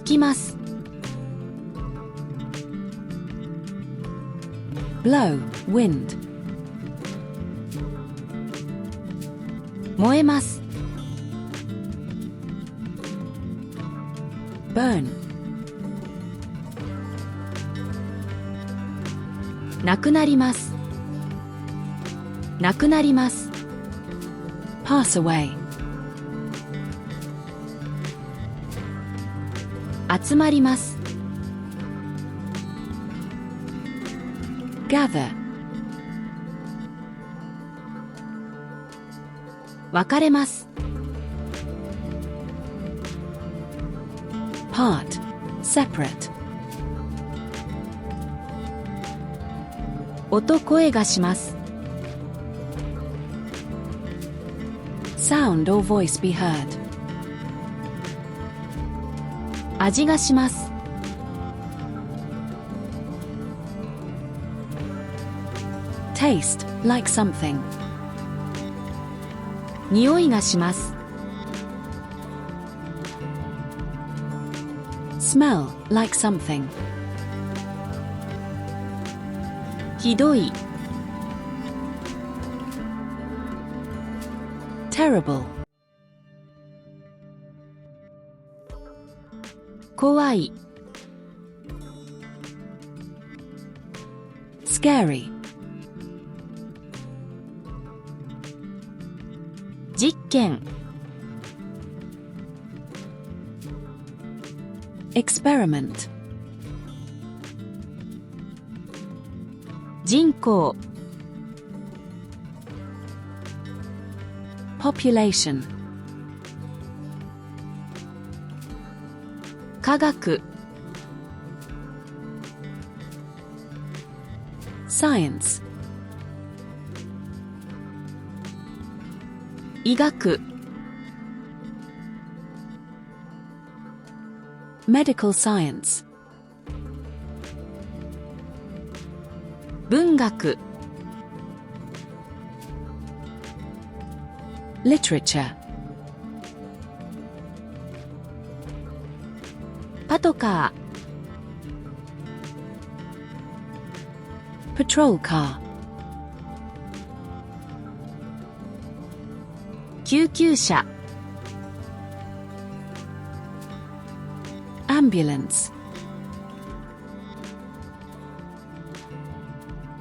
吹きます。blow, wind. 燃えます。burn, なくなります。なくなります。pass away. 集まります。gather, 分かれます。part, separate. 音声がします。sound or voice be heard. 味がします。taste, like something. 匂いがします。smell, like something. ひどい。terrible, 怖い。scary, 実験。experiment, 人口。population, 科学。science, 医学。medical science, 文学。literature, パトカー。 patrol car, 救急車。ambulance,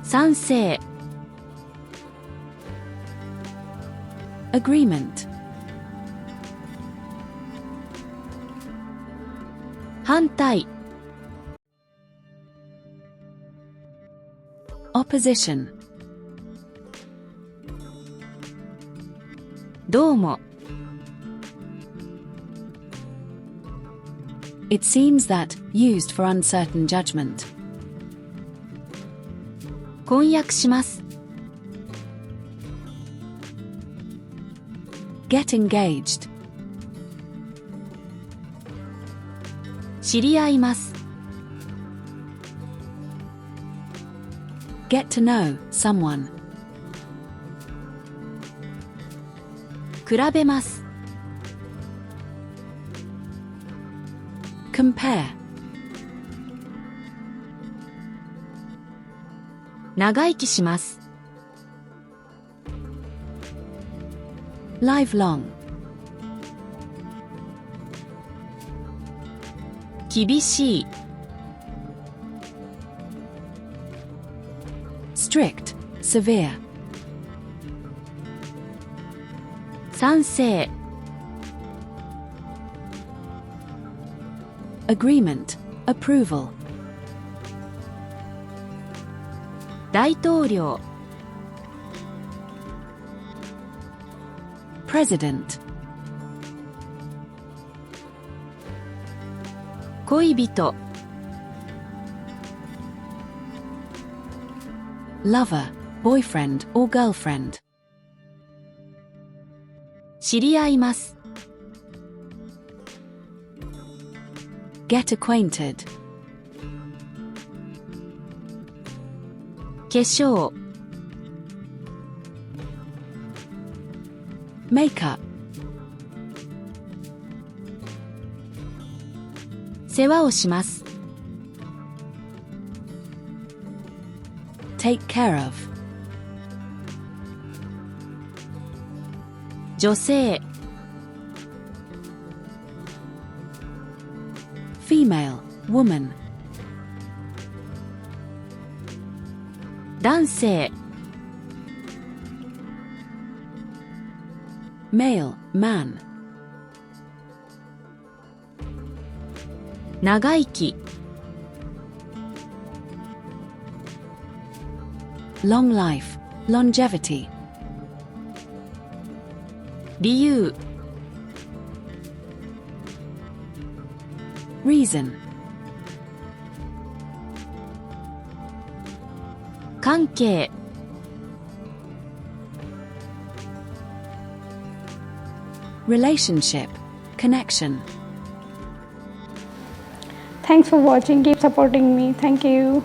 賛成。agreement, 反対。opposition, どうも。it seems that, used for uncertain judgment. 婚約します。get engaged, 知り合います。get to know, someone. 比べます。compare, 長生きします。lifelong, 厳しい。strict, severe. 賛成。agreement, approval. 大統領。president, 恋人。lover, boyfriend or girlfriend. 知り合います。get acquainted, 化粧。makeup, 世話をします。Take care of. 女性、 Female, woman. 男性、 Male, man. 長生き、 Long life, longevity. 理由、 Reason. 関係、 Relationship, connection. Thanks for watching. Keep supporting me. Thank you.